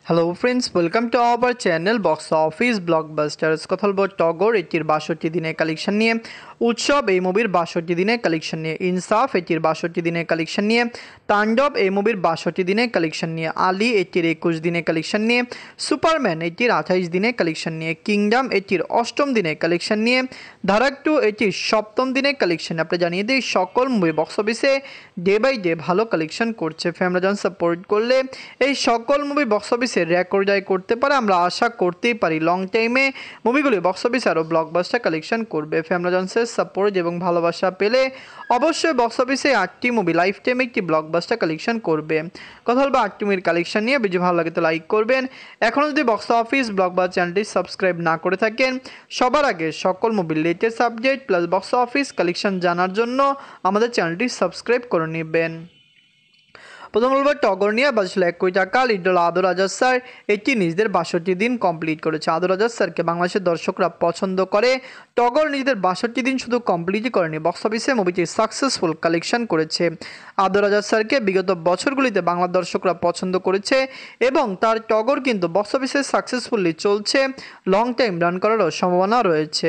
Hello friends, welcome to our channel box office blockbusters. কথা বলবো টগর এটির ৬২ দিনের কালেকশন নিয়ে, উৎসব এই মুভির ৬২ দিনের কালেকশন নিয়ে, ইনসাফ এটির ৬২ দিনের কালেকশন নিয়ে, তাণ্ডব এই মুভির ৬২ দিনের কালেকশন নিয়ে, আলী এটির ২১ দিনের কালেকশন নিয়ে, সুপারম্যান এটির ২৮ দিনের কালেকশন নিয়ে, কিংডম এটির ৮ম দিনের কালেকশন নিয়ে, ধারাক 2 এটির ৭ম দিনের কালেকশন। আপনি জানিয়ে দিই সকল মুভি বক্স অফিসে ডে বাই ডে ভালো কালেকশন করছে। ফ্যামিলিজন সাপোর্ট করলে এই সকল মুভি বক্স অফিসে রেকর্ড জয় করতে পারে। আমরা আশা করতেই পারি লং টাইমে মুভিগুলি বক্স অফিসে আরও ব্লকবাস্টার কালেকশন করবে। ফ্যামিলিজনসের সাপোর্ট এবং ভালোবাসা পেলে অবশ্যই বক্স অফিসে 8টি মুভি লাইফ টাইমে একটি ব্লকবাস্টার কালেকশন করবে। কথা বলবো 8টি মুভির কালেকশন নিয়ে। ভিডিও ভালো লাগে তো লাইক করবেন। এখনও যদি বক্স অফিস ব্লকবাস্টার চ্যানেলটি সাবস্ক্রাইব না করে থাকেন, সবার আগে সকল মুভির latest update plus box office collection জানার জন্য আমাদের চ্যানেলটি সাবস্ক্রাইব করে নেবেন। প্রথম বলবো টগর নিয়ে বাজছিল 1 কোটি টাকা। লিড হল আদর আজাদ স্যার। এটি নিজেদের ৬২ দিন কমপ্লিট করেছে। আদর আজাদ স্যারকে বাংলাদেশের দর্শকরা পছন্দ করে। টগর নিজেদের ৬২ দিন শুধু কমপ্লিটই করেনি, বক্স অফিসে মুভিটি সাকসেসফুল কালেকশন করেছে। আদর আজাদ স্যারকে বিগত বছরগুলিতে বাংলার দর্শকরা পছন্দ করেছে এবং তার টগর কিন্তু বক্স অফিসে সাকসেসফুলি চলছে। লং টাইম রান করারও সম্ভাবনা রয়েছে।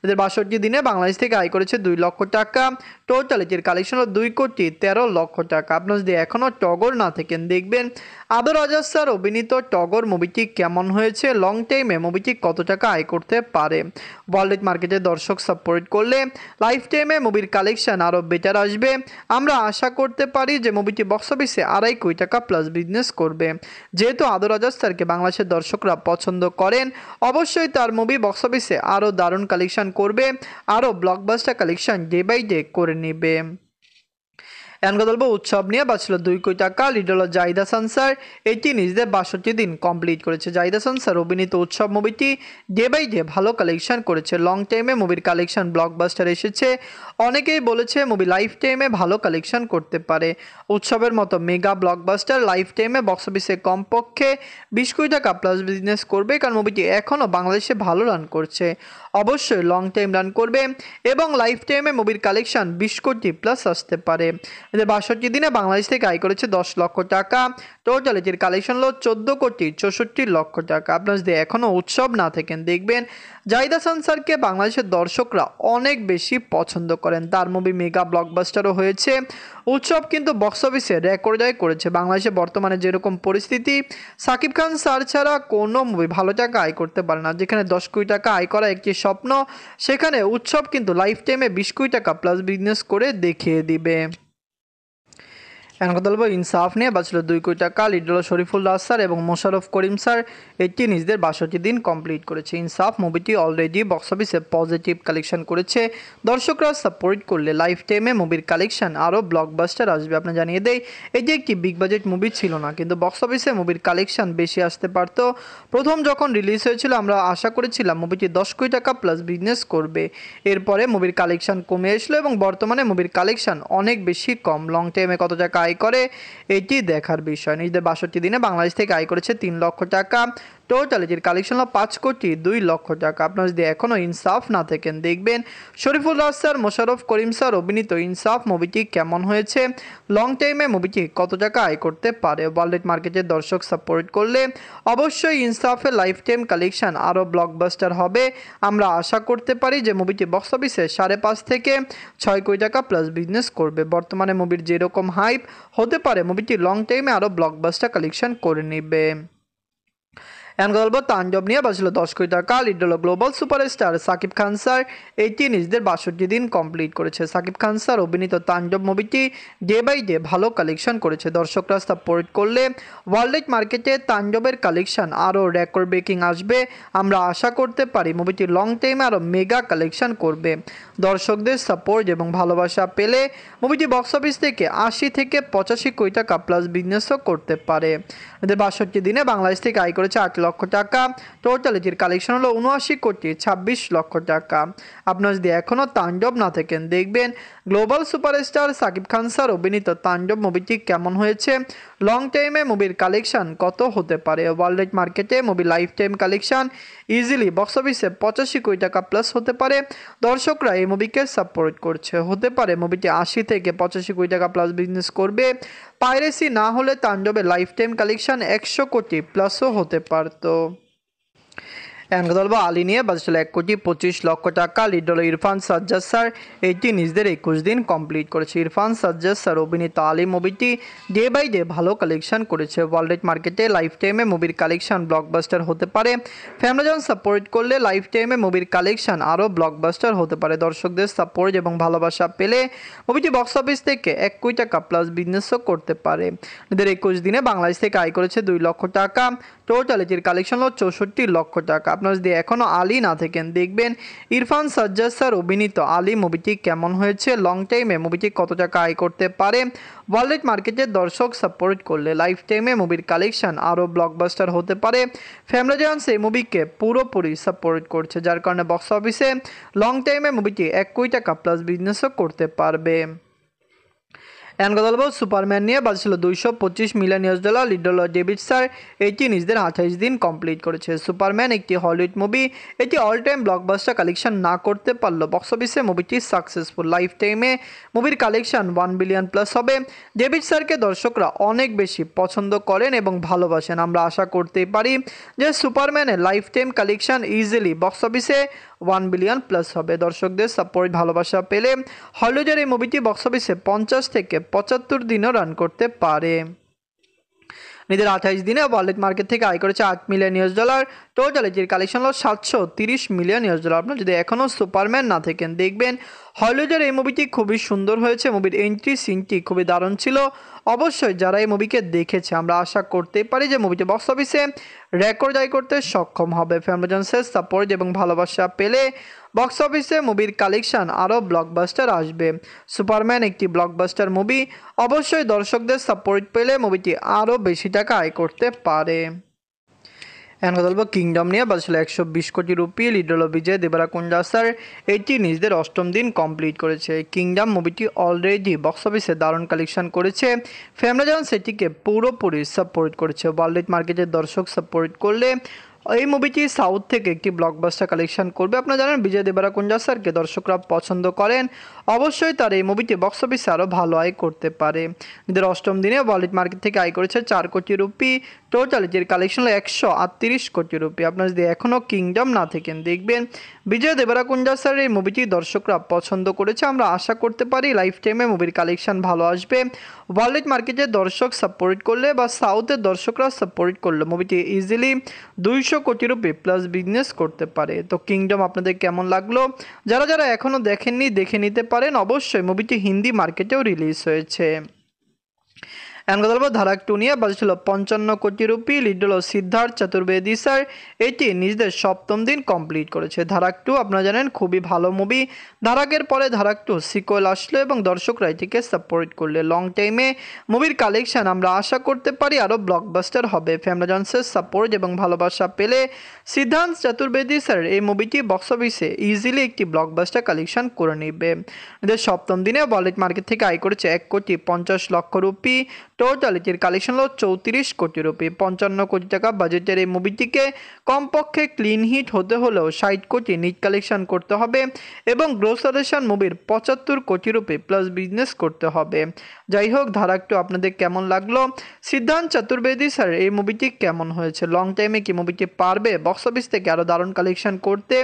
এদের ৬২ দিনে বাংলাদেশ থেকে আয় করেছে 2 লক্ষ টাকা। টোটাল এটির কালেকশন হল 2 কোটি 13 লক্ষ টাকা। আপনার যদি এখনও টগর না থাকেন, দেখবেন আদর আজাদ স্যার অভিনীত টগর মুভিটি কেমন হয়েছে, লং টাইমে মুভিটি কত টাকা আয় করতে পারে। ওয়ার্ল্ড মার্কেটে দর্শক সাপোর্ট করলে লাইফ টাইমে মুভির কালেকশন আরও বেটার আসবে। আমরা আশা করতে পারি যে মুভিটি বক্স অফিসে 2.5 কোটি টাকা প্লাস বিজনেস করবে। যেহেতু আদর আজাদ স্যারকে বাংলাদেশের দর্শকরা পছন্দ করেন, অবশ্যই তার মুভি বক্স অফিসে আরও দারুণ কালেকশন করবে, আরও blockbuster collection day by day করে নেবে। এখন কথা বলবো উৎসব নিয়ে। বাঁচল 2 কোটি টাকা। লিড হল জাহিদ হাসান স্যার। এটি নিজেদের ৬২ দিন কমপ্লিট করেছে। জাহিদ হাসান স্যার অভিনীত উৎসব মুভিটি ডে বাই ডে ভালো কালেকশন করেছে। লং টাইমে মুভির কালেকশন ব্লকবাস্টার এসেছে। অনেকেই বলেছে মুভি লাইফ টাইমে ভালো কালেকশন করতে পারে। উৎসবের মতো মেগা ব্লকবাস্টার লাইফ টাইমে বক্স অফিসে কমপক্ষে 20 কোটি টাকা প্লাস বিজনেস করবে, কারণ মুভিটি এখনও বাংলাদেশে ভালো রান করছে। অবশ্যই লং টাইম রান করবে এবং লাইফ টাইমে মুভির কালেকশন 20 কোটি প্লাস আসতে পারে। এদের ৬২ দিনে বাংলাদেশ থেকে আয় করেছে 10 লক্ষ টাকা। টোটাল এটির কালেকশন হলো 14 কোটি 64 লক্ষ টাকা। আপনার যদি এখনও উৎসব না থাকেন, দেখবেন জাহিদ হাসান স্যারকে বাংলাদেশের দর্শকরা অনেক বেশি পছন্দ করেন। তার মুভি মেগা ব্লকবাস্টারও হয়েছে। উৎসব কিন্তু বক্স অফিসে রেকর্ড জয় করেছে। বাংলাদেশে বর্তমানে যেরকম পরিস্থিতি, সাকিব খান স্যার ছাড়া কোনো মুভি ভালো টাকা আয় করতে পারে না। যেখানে 10 কোটি টাকা আয় করা একটি স্বপ্ন, সেখানে উৎসব কিন্তু লাইফ টাইমে 20 কোটি টাকা প্লাস বিজনেস করে দেখিয়ে দিবে। এখন কথা বলবো ইনসাফ নিয়ে। বাঁচল 2 কোটি টাকা। লিড হল শরীফুল রাজ স্যার এবং মোশাররফ করিম স্যার। এটি নিজেদের ৬২ দিন কমপ্লিট করেছে। ইনসাফ মুভিটি অলরেডি বক্স অফিসে পজিটিভ কালেকশন করেছে। দর্শকরা সাপোর্ট করলে লাইফ টাইমে মুভির কালেকশন আরও ব্লকবাস্টার আসবে। আপনার জানিয়ে দেয় এটি একটি বিগ বাজেট মুভি ছিল না, কিন্তু বক্স অফিসে মুভির কালেকশন বেশি আসতে পারত। প্রথম যখন রিলিজ হয়েছিল আমরা আশা করেছিলাম মুভিটি 10 কোটি টাকা প্লাস বিজনেস করবে। এরপরে মুভির কালেকশন কমে আসলো এবং বর্তমানে মুভির কালেকশন অনেক বেশি কম। লং টাইমে কত টাকা আয় করে এটি দেখার বিষয়। নিজেদের ৬২ দিনে বাংলাদেশ থেকে আয় করেছে 3 লক্ষ টাকা। টোটাল এটির কালেকশন হলো 5 কোটি 2 লক্ষ টাকা। আপনারা যদি এখনও ইনসাফ না থাকেন, দেখবেন শরীফুল রাজ স্যার মোশাররফ করিম স্যার অভিনীত ইনসাফ মুভিটি কেমন হয়েছে, লং টাইমে মুভিটি কত টাকা আয় করতে পারে। ওয়ার্ল্ড মার্কেটের দর্শক সাপোর্ট করলে অবশ্যই ইনসাফের লাইফ টাইম কালেকশন আরও ব্লকবাস্টার হবে। আমরা আশা করতে পারি যে মুভিটি বক্স অফিসে 5.5 থেকে 6 কোটি টাকা প্লাস বিজনেস করবে। বর্তমানে মুভির যেরকম হাইপ, হতে পারে মুভিটি লং টাইমে আরও ব্লকবাস্টার কালেকশন করে নেবে। এখন গল্প তাণ্ডব নিয়ে। বাঁচল 10 কোটি টাকা। লিড হল global superstar Shakib Khan sir. এটি নিজেদের ৬২ দিন কমপ্লিট করেছে। সাকিব খান স্যার অভিনীত তাণ্ডব মুভিটি ডে বাই ডে ভালো কালেকশন করেছে। দর্শকরা সাপোর্ট করলে ওয়ার্ল্ড মার্কেটে তাণ্ডবের কালেকশন আরও রেকর্ড ব্রেকিং আসবে। আমরা আশা করতে পারি মুভিটি লং টাইমে আরও মেগা কালেকশন করবে। দর্শকদের সাপোর্ট এবং ভালোবাসা পেলে মুভিটি বক্স অফিস থেকে 80 থেকে 85 কোটি টাকা প্লাস বিজনেসও করতে পারে। এদের ৬২ দিনে বাংলাদেশ থেকে আয় করেছে 8 লক্ষ টাকা। টোটাল এটির কালেকশন হলো 79,26,00,000 টাকা। আপনারা যদি এখনও তাণ্ডব না থাকেন দেখবেন global superstar Shakib Khan sir অভিনীত তাণ্ডব মুভিটি কেমন হয়েছে, লং টাইমে মুভির কালেকশন কত হতে পারে। ওয়ার্ল্ড মার্কেটে movie life time collection easily box অফিসে 85 কোটি টাকা প্লাস হতে পারে। দর্শকরা এই মুভিকে সাপোর্ট করছে, হতে পারে মুভিটি 80 থেকে 85 কোটি টাকা প্লাস বিজনেস করবে। পাইরেসি না হলে তাণ্ডবে লাইফ টাইম কালেকশন 100 কোটি প্লাসও হতে পারত। এখন কথা বলবো আলী নিয়ে। বাজেট ছিল 1,25,00,000 টাকা। লিড হলো ইরফান সাজ্জাদ স্যার, এটি নিজেদের 21 দিন কমপ্লিট করেছে। ইরফান সাজ্জাদ স্যার অভিনীত আলী মুভিটি ডে বাই ডে ভালো কালেকশন করেছে। ওয়ার্ল্ড মার্কেটে লাইফ টাইমে মুভির কালেকশন ব্লকবাস্টার হতে পারে। ফ্যামিলিজন সাপোর্ট করলে লাইফ টাইমে মুভির কালেকশন আরও ব্লকবাস্টার হতে পারে। দর্শকদের সাপোর্ট এবং ভালোবাসা পেলে মুভিটি বক্স অফিস থেকে 1 কোটি টাকা প্লাস বিজনেসও করতে পারে। এদের 21 দিনে বাংলাদেশ থেকে আয় করেছে 2 লক্ষ টাকা। টোটাল এটির কালেকশন হলো 64 লক্ষ টাকা। আপনারা যদি এখনও আলী না থাকেন দেখবেন ইরফান সাজ্জাদ স্যার অভিনীত আলী মুভিটি কেমন হয়েছে, লং টাইমে মুভিটি কত টাকা আয় করতে পারে। ওয়ার্ল্ড মার্কেটের দর্শক সাপোর্ট করলে লাইফ টাইমে মুভির কালেকশন আরও ব্লকবাস্টার হতে পারে। ফ্যামিলিজন্স এই মুভিকে পুরোপুরি সাপোর্ট করছে, যার কারণে বক্স অফিসে লং টাইমে মুভিটি 1 কোটি টাকা প্লাস বিজনেসও করতে পারবে। এখন কথা বলবো সুপারম্যান নিয়ে। বাজেট ছিল $225 মিলিয়ন। লিড হলো ডেভিড স্যার, এটি নিজেদের 28 দিন কমপ্লিট করেছে। সুপারম্যান একটি হলিউড মুভি, এটি অল টাইম ব্লকবাস্টার কালেকশন না করতে পারলো বক্স অফিসে মুভিটি সাকসেসফুল। লাইফ টাইমে মুভির কালেকশন 1 বিলিয়ন প্লাস হবে। ডেভিড স্যারকে দর্শকরা অনেক বেশি পছন্দ করেন এবং ভালোবাসেন। আমরা আশা করতেই পারি যে সুপারম্যানের life time collection easily box অফিসে 1 বিলিয়ন প্লাস হবে। দর্শকদের সাপোর্ট ভালোবাসা পেলে হলিউডের এই মুভিটি বক্স অফিসে 50 থেকে 75 দিনও রান করতে পারে। নিজের 28 দিনে ওয়ার্ল্ড মার্কেট থেকে আয় করেছে $8 মিলিয়ন। টোটাল এটির কালেকশন হলো $730 মিলিয়ন। আপনার যদি এখনও সুপারম্যান না থাকেন দেখবেন হলিউডের এই মুভিটি খুবই সুন্দর হয়েছে। মুভির এন্ট্রি সিনটি খুবই দারুণ ছিল। অবশ্যই যারা এই মুভিকে দেখেছে আমরা আশা করতেই পারি যে মুভিটি বক্স অফিসে রেকর্ড আয় করতে সক্ষম হবে। ফ্যামিলিজন্সের সাপোর্ট এবং ভালোবাসা পেলে বক্স অফিসে মুভির কালেকশন আরও ব্লকবাস্টার আসবে। সুপারম্যান একটি ব্লকবাস্টার মুভি, অবশ্যই দর্শকদের সাপোর্ট পেলে মুভিটি আরও বেশি টাকা আয় করতে পারে। এখন কথা বলবো কিংডম নিয়ে। বাজেট ছিল 120 কোটি রুপি। লিড হলো বিজয় দেবরাকোন্ডা স্যার, এটি নিজেদের 8ম দিন কমপ্লিট করেছে। কিংডম মুভিটি অলরেডি বক্স অফিসে দারুণ কালেকশন করেছে। ফ্যামিলিজন সেটিকে পুরোপুরি সাপোর্ট করেছে। ওয়ার্ল্ড মার্কেটের দর্শক সাপোর্ট করলে এই মুভিটি সাউথ থেকে একটি ব্লকবাস্টার কালেকশন করবে। আপনারা জানেন বিজয় দেবরাকোন্ডা স্যারকে দর্শকরা পছন্দ করেন, অবশ্যই তার এই মুভিটি বক্স অফিসে আরও ভালো আয় করতে পারে। এদের 8ম দিনে ওয়ার্ল্ড মার্কেট থেকে আয় করেছে 4 কোটি রুপি। টোটাল এটির কালেকশন হলো 138 কোটি রুপি। আপনারা যদি এখনও কিংডম না থাকেন দেখবেন বিজয় দেবরাকোন্ডা স্যার এই মুভিটি দর্শকরা পছন্দ করেছে। আমরা আশা করতে পারি লাইফ টাইমে মুভির কালেকশন ভালো আসবে। ওয়ার্ল্ড মার্কেটের দর্শক সাপোর্ট করলে বা সাউথের দর্শকরা সাপোর্ট করলে মুভিটি ইজিলি 200 কোটি রুপি প্লাস বিজনেস করতে পারে। তো কিংডম আপনাদের কেমন লাগলো? যারা যারা এখনও দেখেননি দেখে নিতে পারেন। অবশ্যই মুভিটি হিন্দি মার্কেটেও রিলিজ হয়েছে। এখন কথা বলবো ধারাক 2 নিয়ে। বাজেট ছিল 55 কোটি রুপি। লিড হলো সিদ্ধার্থ চতুর্বেদী স্যার, এটি নিজেদের 7ম দিন কমপ্লিট করেছে। ধারাক 2 আপনারা জানেন খুবই ভালো মুভি। ধারাকের পরে ধারাক 2 সিকোয়েল আসলো এবং দর্শকরা এটিকে সাপোর্ট করলে লং টাইমে মুভির কালেকশন আমরা আশা করতে পারি আরও ব্লকবাস্টার হবে। ফ্যামিলিজন্সের সাপোর্ট এবং ভালোবাসা পেলে সিদ্ধার্থ চতুর্বেদী স্যার এই মুভিটি বক্স অফিসে ইজিলি একটি ব্লকবাস্টার কালেকশন করে নেবে। এদের 7ম দিনে ওয়ার্ল্ড মার্কেট থেকে আয় করেছে 1,50,00,000 রুপি। টোটাল এটির কালেকশন হলো 34 কোটি রুপি। 55 কোটি টাকা বাজেটের এই মুভিটিকে কমপক্ষে ক্লিন হিট হতে হলেও 60 কোটি নিট কালেকশন করতে হবে এবং গ্রোস অ্যাডিশন মুভির 75 কোটি রুপি প্লাস বিজনেস করতে হবে। যাই হোক ধারাক 2 আপনাদের কেমন লাগলো? সিদ্ধার্থ চতুর্বেদী স্যার এই মুভিটি কেমন হয়েছে? লং টাইমে কি মুভিটি পারবে বক্স অফিস থেকে আরও দারুণ কালেকশন করতে?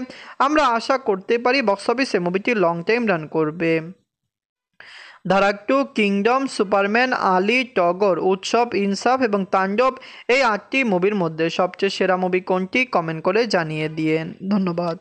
আমরা আশা করতে পারি বক্স অফিসে মুভিটি লং টাইম রান করবে। ধারাক 2, কিংডম, সুপারম্যান, আলী, টগর, উৎসব, ইনসাফ এবং তাণ্ডব এই 8টি মুভির মধ্যে সবচেয়ে সেরা মুভি কোনটি? কমেন্ট করে জানিয়ে দিয়েন। ধন্যবাদ।